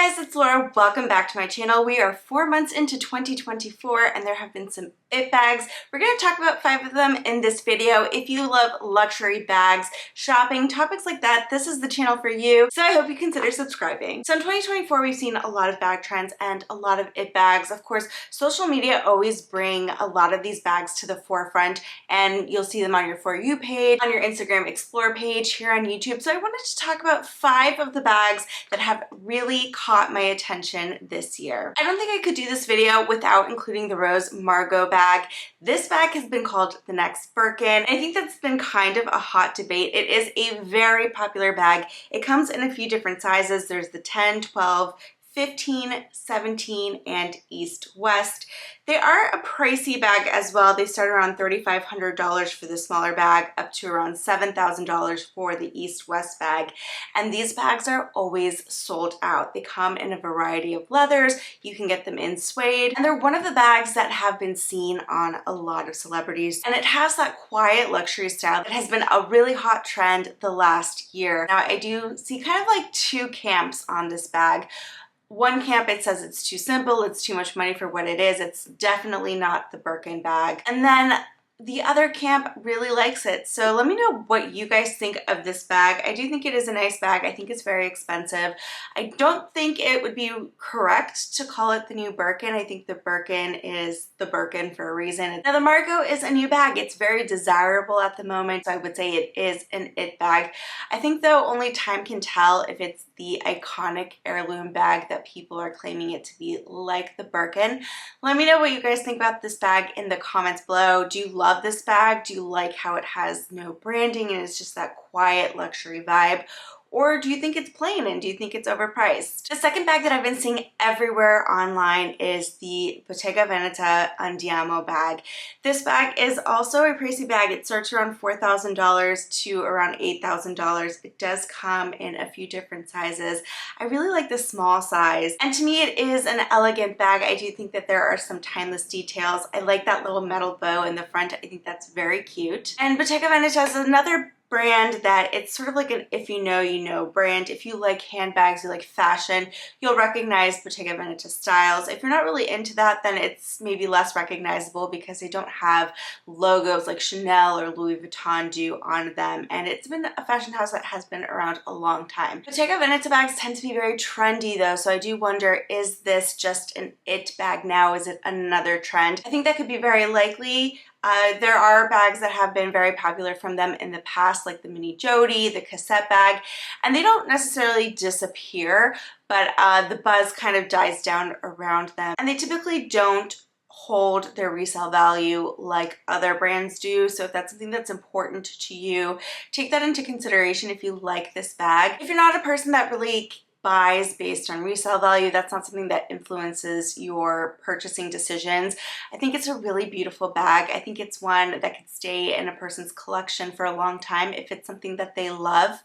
guys, it's Laura. Welcome back to my channel. We are 4 months into 2024 and there have been some it bags. We're going to talk about 5 of them in this video. If you love luxury bags, shopping, topics like that, this is the channel for you. So I hope you consider subscribing. So in 2024, we've seen a lot of bag trends and a lot of it bags. Of course, social media always bring a lot of these bags to the forefront and you'll see them on your For You page, on your Instagram Explore page, here on YouTube. So I wanted to talk about 5 of the bags that have really caught my attention this year. I don't think I could do this video without including the Rose Margot bag. This bag has been called the next Birkin. I think that's been kind of a hot debate. It is a very popular bag. It comes in a few different sizes. There's the 10, 12, 15, 17, and East-West. They are a pricey bag as well. They start around $3,500 for the smaller bag, up to around $7,000 for the East-West bag. And these bags are always sold out. They come in a variety of leathers. You can get them in suede. And they're one of the bags that have been seen on a lot of celebrities. And it has that quiet luxury style that has been a really hot trend the last year. Now, I do see kind of like 2 camps on this bag. One camp, it says it's too simple, it's too much money for what it is. It's definitely not the Birkin bag. And then the other camp really likes it. So let me know what you guys think of this bag. I do think it is a nice bag. I think it's very expensive. I don't think it would be correct to call it the new Birkin. I think the Birkin is the Birkin for a reason. Now the Margot is a new bag. It's very desirable at the moment. So I would say it is an it bag. I think though only time can tell if it's the iconic heirloom bag that people are claiming it to be, like the Birkin. Let me know what you guys think about this bag in the comments below. Do you love this bag? Do you like how it has no branding and it's just that quiet luxury vibe? Or do you think it's plain and do you think it's overpriced? The second bag that I've been seeing everywhere online is the Bottega Veneta Andiamo bag. This bag is also a pricey bag. It starts around $4,000 to around $8,000. It does come in a few different sizes. I really like the small size. And to me, it is an elegant bag. I do think that there are some timeless details. I like that little metal bow in the front. I think that's very cute. And Bottega Veneta is another brand that it's sort of like an if you know, you know brand. If you like handbags, you like fashion, you'll recognize Bottega Veneta styles. If you're not really into that, then it's maybe less recognizable because they don't have logos like Chanel or Louis Vuitton do on them. And it's been a fashion house that has been around a long time. Bottega Veneta bags tend to be very trendy though, so I do wonder, is this just an it bag now? Is it another trend? I think that could be very likely. There are bags that have been very popular from them in the past, like the Mini Jodie, the cassette bag, and they don't necessarily disappear, but the buzz kind of dies down around them. And they typically don't hold their resale value like other brands do. So if that's something that's important to you, take that into consideration if you like this bag. If you're not a person that really buys based on resale value, that's not something that influences your purchasing decisions. I think it's a really beautiful bag. I think it's one that could stay in a person's collection for a long time if it's something that they love.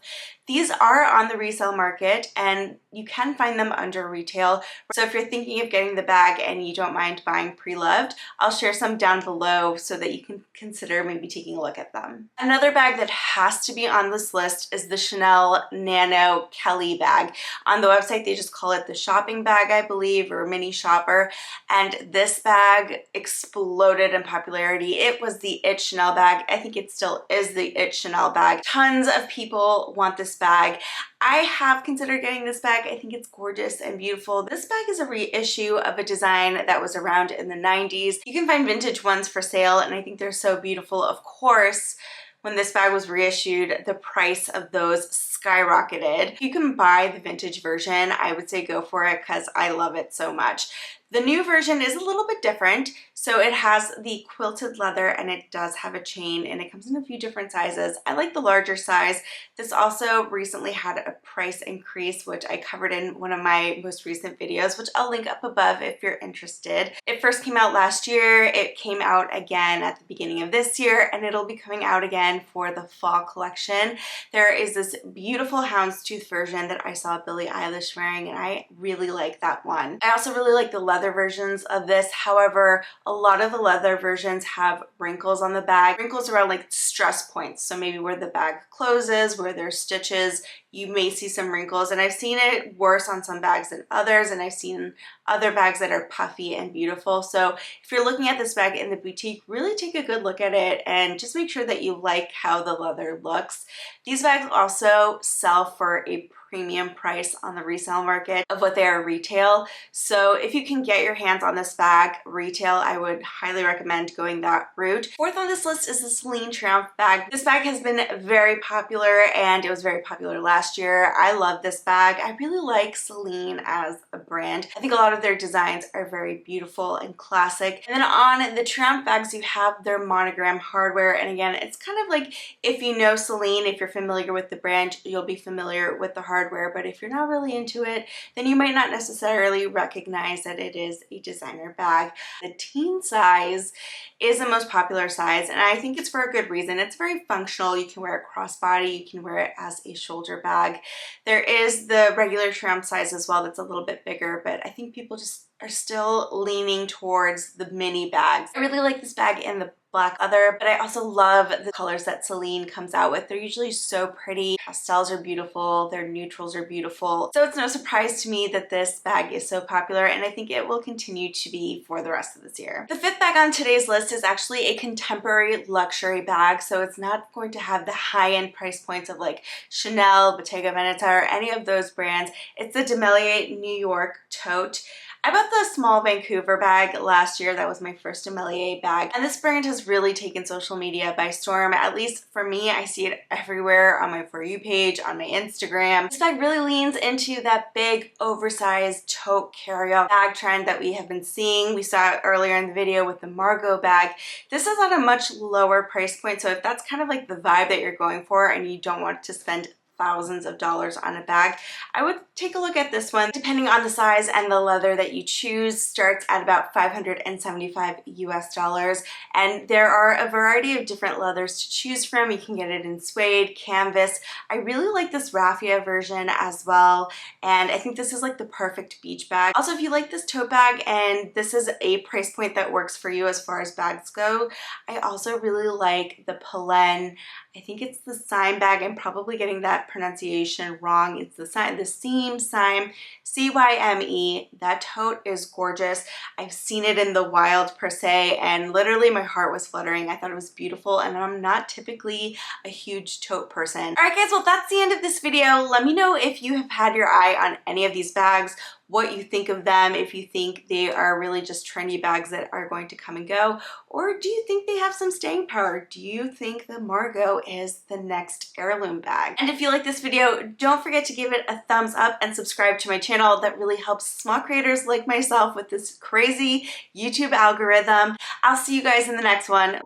These are on the resale market and you can find them under retail. So if you're thinking of getting the bag and you don't mind buying pre-loved, I'll share some down below so that you can consider maybe taking a look at them. Another bag that has to be on this list is the Chanel Nano Kelly bag. On the website, they just call it the shopping bag, I believe, or mini shopper. And this bag exploded in popularity. It was the it Chanel bag. I think it still is the it Chanel bag. Tons of people want this bag. I have considered getting this bag. I think it's gorgeous and beautiful. This bag is a reissue of a design that was around in the 90s. You can find vintage ones for sale and I think they're so beautiful. Of course, when this bag was reissued, the price of those skyrocketed. You can buy the vintage version. I would say go for it because I love it so much. The new version is a little bit different. So it has the quilted leather and it does have a chain and it comes in a few different sizes. I like the larger size. This also recently had a price increase, which I covered in one of my most recent videos, which I'll link up above if you're interested. It first came out last year. It came out again at the beginning of this year and it'll be coming out again for the fall collection. There is this beautiful houndstooth version that I saw Billie Eilish wearing and I really like that one. I also really like the leather leather versions of this. However, a lot of the leather versions have wrinkles on the bag, wrinkles around like stress points. So maybe where the bag closes, where there's stitches, you may see some wrinkles, and I've seen it worse on some bags than others, and I've seen other bags that are puffy and beautiful. So if you're looking at this bag in the boutique, really take a good look at it and just make sure that you like how the leather looks. These bags also sell for a premium price on the resale market of what they are retail. So if you can get your hands on this bag retail, I would highly recommend going that route. Fourth on this list is the Celine Triumph bag. This bag has been very popular, and it was very popular last year. I love this bag. I really like Celine as a brand. I think a lot of their designs are very beautiful and classic. And then on the Triumph bags, you have their monogram hardware. And again, it's kind of like, if you know Celine, if you're familiar with the brand, you'll be familiar with the hardware. But if you're not really into it, then you might not necessarily recognize that it is a designer bag. The teen size is the most popular size, and I think it's for a good reason. It's very functional. You can wear it crossbody, you can wear it as a shoulder bag. There is the regular Triumph size as well that's a little bit bigger, but I think people just are still leaning towards the mini bags. I really like this bag in the black leather, but I also love the colors that Celine comes out with. They're usually so pretty. Pastels are beautiful, their neutrals are beautiful. So it's no surprise to me that this bag is so popular, and I think it will continue to be for the rest of this year. The fifth bag on today's list is actually a contemporary luxury bag, so it's not going to have the high-end price points of like Chanel, Bottega Veneta, or any of those brands. It's the Demelier New York tote. I bought the small Vancouver bag last year. That was my first Demelier bag. And this brand has really taken social media by storm. At least for me, I see it everywhere on my For You page, on my Instagram. This bag really leans into that big, oversized tote carry-out bag trend that we have been seeing. We saw it earlier in the video with the Margot bag. This is at a much lower price point. So if that's kind of like the vibe that you're going for and you don't want to spend thousands of dollars on a bag, I would take a look at this one. Depending on the size and the leather that you choose, starts at about $575 US, and there are a variety of different leathers to choose from. You can get it in suede, canvas. I really like this raffia version as well, and I think this is like the perfect beach bag. Also, if you like this tote bag and this is a price point that works for you as far as bags go, I also really like the Pelen. I think it's the Cyme bag. I'm probably getting that pronunciation wrong. It's the Cyme, C-Y-M-E. That tote is gorgeous. I've seen it in the wild per se, and literally my heart was fluttering. I thought it was beautiful, and I'm not typically a huge tote person. All right, guys, well, that's the end of this video. Let me know if you have had your eye on any of these bags, what you think of them, if you think they are really just trendy bags that are going to come and go, or do you think they have some staying power? Do you think the Margot is the next heirloom bag? And if you like this video, don't forget to give it a thumbs up and subscribe to my channel. That really helps small creators like myself with this crazy YouTube algorithm. I'll see you guys in the next one.